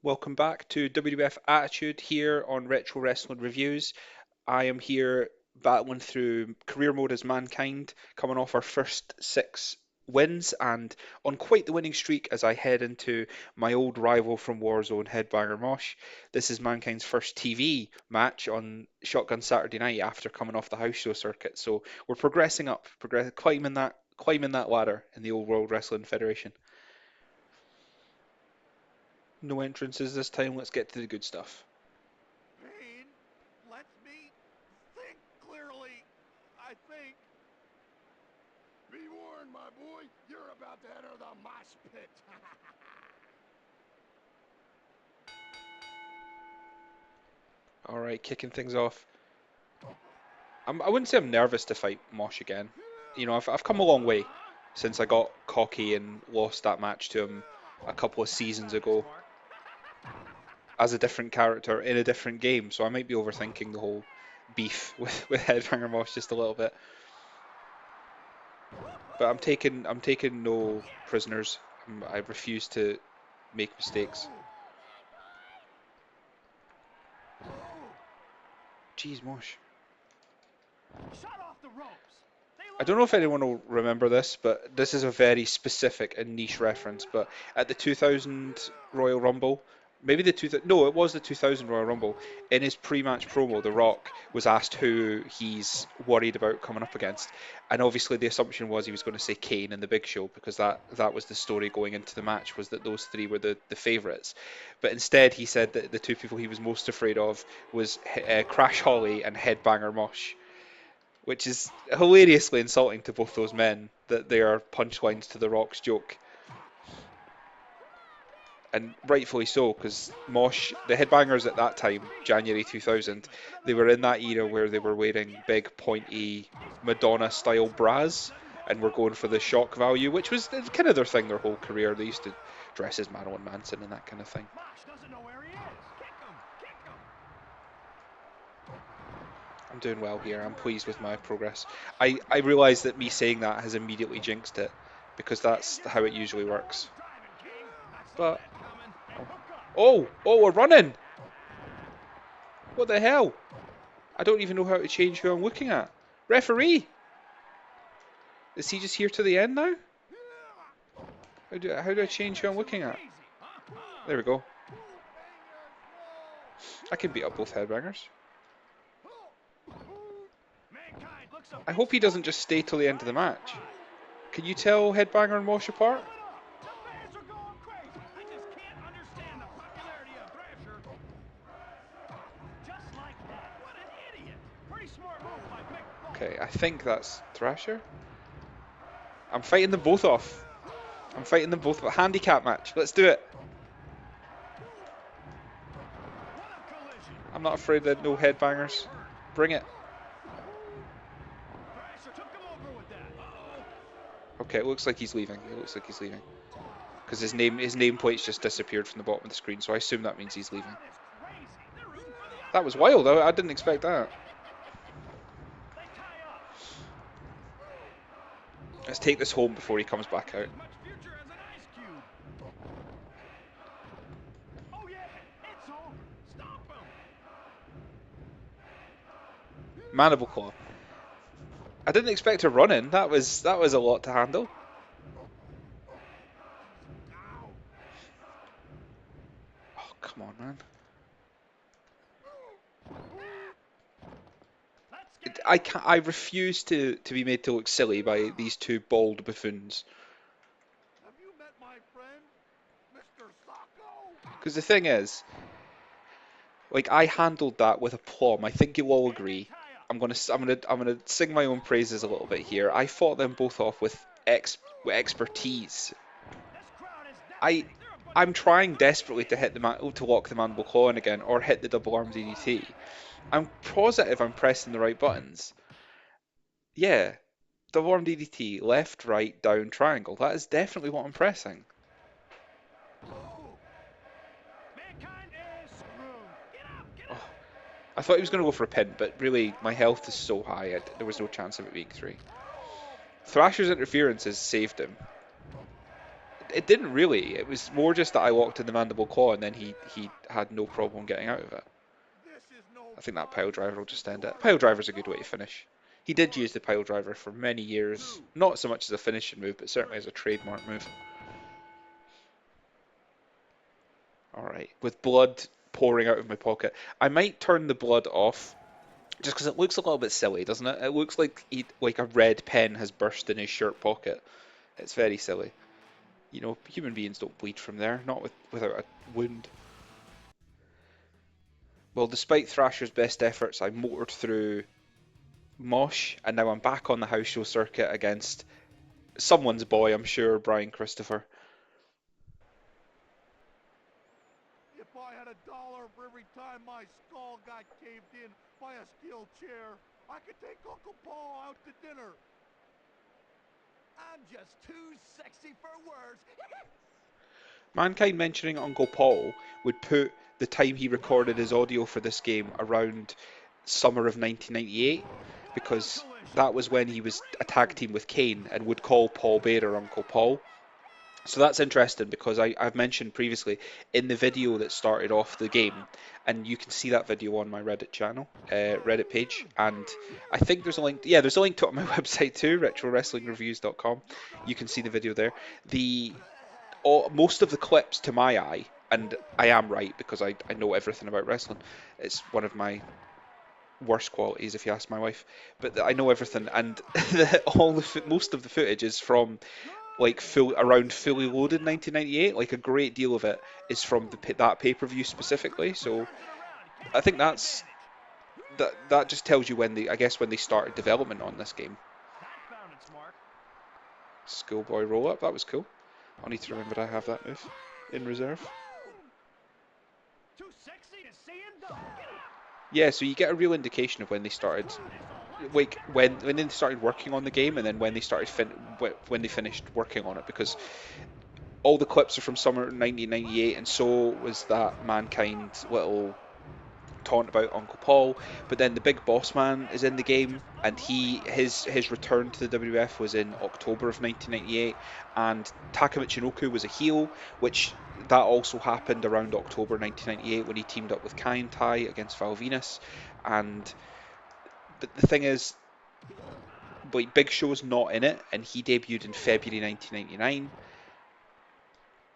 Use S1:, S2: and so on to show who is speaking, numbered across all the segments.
S1: Welcome back to WWF Attitude here on Retro Wrestling Reviews. I am here battling through career mode as Mankind, coming off our first 6 wins and on quite the winning streak as I head into my old rival from Warzone, Headbanger Mosh. This is Mankind's first TV match on Shotgun Saturday Night after coming off the house show circuit. So we're progressing up, climbing that ladder in the old World Wrestling Federation. No entrances this time. Let's get to the good stuff.
S2: Kane lets me think clearly. I think. Be warned, my boy. You're about to enter the mosh pit.
S1: All right, kicking things off. I wouldn't say I'm nervous to fight Mosh again. You know, I've come a long way since I got cocky and lost that match to him a couple of seasons ago as a different character in a different game. So I might be overthinking the whole beef with Headbanger Mosh just a little bit. But I'm taking no prisoners. I refuse to make mistakes. Jeez, Mosh.
S2: Shut off the ropes.
S1: I don't know if anyone will remember this, but this is a very specific and niche reference. But at the 2000 Royal Rumble, maybe the 2000, no, it was the 2000 Royal Rumble. In his pre-match promo, The Rock was asked who he's worried about coming up against, and obviously the assumption was he was going to say Kane and the Big Show because that was the story going into the match, was that those three were the favourites. But instead, he said that the two people he was most afraid of was Crash Holly and Headbanger Mosh, which is hilariously insulting to both those men that they are punchlines to The Rock's joke. And rightfully so, because Mosh, the Headbangers at that time, January 2000, they were in that era where they were wearing big, pointy, Madonna-style bras, and were going for the shock value, which was kind of their thing their whole career. They used to dress as Marilyn Manson and that kind of thing.
S2: Mosh doesn't know where he is. Kick him. Kick him.
S1: I'm doing well here. I'm pleased with my progress. I realise that me saying that has immediately jinxed it, because that's how it usually works. But oh, we're running. What the hell? I don't even know how to change who I'm looking at. Referee. Is he just here to the end now? How do I change who I'm looking at? There we go. I can beat up both headbangers. I hope he doesn't just stay till the end of the match. Can you tell Headbanger and Mosh apart? Okay, I think that's Thrasher. I'm fighting them both off. I'm fighting them both. Handicap match. Let's do it. I'm not afraid of no headbangers. Bring it. Okay, it looks like he's leaving. Because his nameplate's just disappeared from the bottom of the screen, so I assume that means he's leaving. That was wild. I didn't expect that. Let's take this home before he comes back out. Mandible Claw. I didn't expect to run in. That was a lot to handle. Oh, come on, man. I refuse to be made to look silly by these two bald buffoons.
S2: Have you met my friend, Mr. Sacco?
S1: Because the thing is, like, I handled that with aplomb. I think you'll all agree. I'm gonna sing my own praises a little bit here. I fought them both off with expertise. I'm trying desperately to hit to lock the mandible claw in again, or hit the double arm DDT. I'm positive I'm pressing the right buttons. Yeah, double arm DDT, left, right, down, triangle. That is definitely what I'm pressing. Oh, I thought he was going to go for a pin, but really, my health is so high, there was no chance of it being 3. Thrasher's interference has saved him. It didn't really. It was more just that I walked in the mandible claw and then he had no problem getting out of it.
S2: This is no
S1: I think that pile
S2: prize
S1: driver
S2: for
S1: will
S2: the
S1: just end it.
S2: short
S1: Pile
S2: end.
S1: driver's a good way to finish. He did use the pile driver for many years, not so much as a finishing move, but certainly as a trademark move. Alright, with blood pouring out of my pocket. I might turn the blood off just because it looks a little bit silly, doesn't it? It looks like a red pen has burst in his shirt pocket. It's very silly. You know, human beings don't bleed from there, not without a wound. Well, despite Thrasher's best efforts, I motored through Mosh, and now I'm back on the house show circuit against someone's boy, I'm sure, Brian Christopher.
S2: If I had $1 for every time my skull got caved in by a steel chair, I could take Uncle Paul out to dinner. I'm just too sexy for words.
S1: Mankind mentioning Uncle Paul would put the time he recorded his audio for this game around summer of 1998 because that was when he was a tag team with Kane and would call Paul Bearer Uncle Paul. So that's interesting because I've mentioned previously in the video that started off the game, and you can see that video on my Reddit channel, Reddit page, and I think there's a link. Yeah, there's a link to it on my website too, retrowrestlingreviews.com. You can see the video there. Most of the clips to my eye, and I am right because I know everything about wrestling. It's one of my worst qualities if you ask my wife, but I know everything, and most of the footage is from like fully loaded 1998. Like a great deal of it is from that pay-per-view specifically. So I think that just tells you I guess when they started development on this game. Schoolboy roll up, that was cool. I'll need to remember I have that move in reserve.
S2: Too sexy to see and do.
S1: Yeah, so you get a real indication of when they started, like when they started working on the game, and then when they when they finished working on it, because all the clips are from summer 1998, and so was that Mankind's little taunt about Uncle Paul. But then the Big Boss Man is in the game, and his return to the WWF was in October of 1998, and Taka Michinoku was a heel, which that also happened around October 1998 when he teamed up with Kai Tai against Val Venus. And the thing is, like Big Show's not in it, and he debuted in February 1999.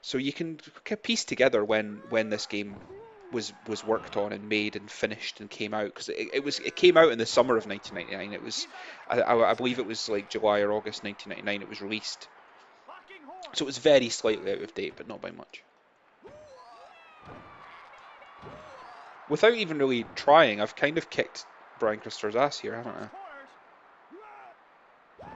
S1: So you can piece together when this game was worked on and made and finished and came out, because it came out in the summer of 1999. It was I believe it was like July or August 1999 it was released. So it was very slightly out of date, but not by much. Without even really trying, I've kind of kicked Brian Christopher's ass here, haven't I?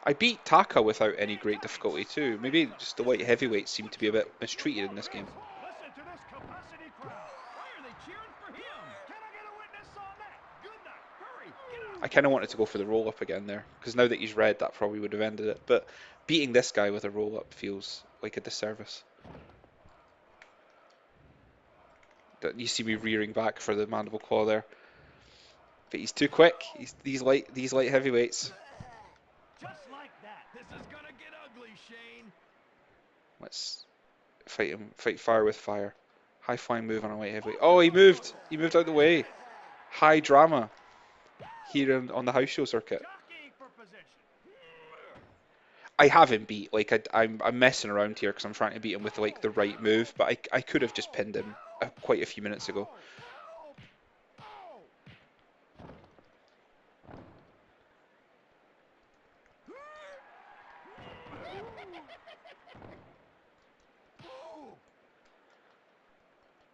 S1: I beat Taka without any great difficulty too. Maybe just the light heavyweights seem to be a bit mistreated in this game.
S2: Listen to this capacity crowd. Why are they cheering for him? Can I get a witness on that? Good night. Hurry. Get out.
S1: I kind of wanted to go for the roll up again there, because now that he's red, that probably would have ended it. But beating this guy with a roll up feels like a disservice. You see me rearing back for the mandible claw there, but he's too quick. These light heavyweights.
S2: Just like that. This is gonna get ugly, Shane.
S1: Let's fight him. Fight fire with fire. High flying move on a light heavyweight. Oh, he moved. He moved out the way. High drama here on the house show circuit.
S2: Jockeying for position.
S1: I have him beat. Like I'm messing around here because I'm trying to beat him with like the right move, but I could have just pinned him quite a few minutes ago.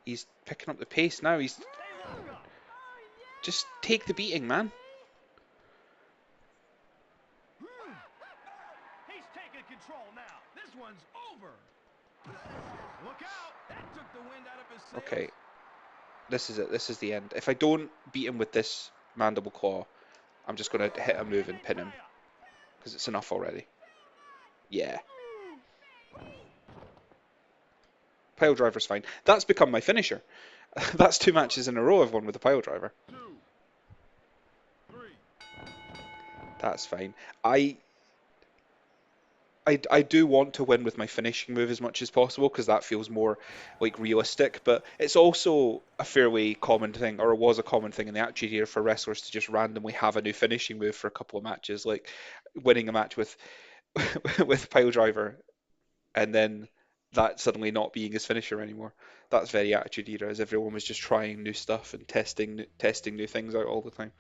S1: He's picking up the pace now. He's just take the beating, man.
S2: He's taking control now. This one's over. Look out! That took the wind out of his sails.
S1: Okay, this is it. This is the end. If I don't beat him with this mandible claw, I'm just gonna hit a move and pin him because it's enough already. Yeah. Pile driver's fine. That's become my finisher. That's 2 matches in a row I've won with a pile driver.
S2: 2, 3.
S1: That's fine. I I do want to win with my finishing move as much as possible because that feels more like realistic. But it's also a fairly common thing, or it was a common thing in the Attitude Era for wrestlers to just randomly have a new finishing move for a couple of matches, like winning a match with with Piledriver and then that suddenly not being his finisher anymore. That's very Attitude Era, as everyone was just trying new stuff and testing new things out all the time.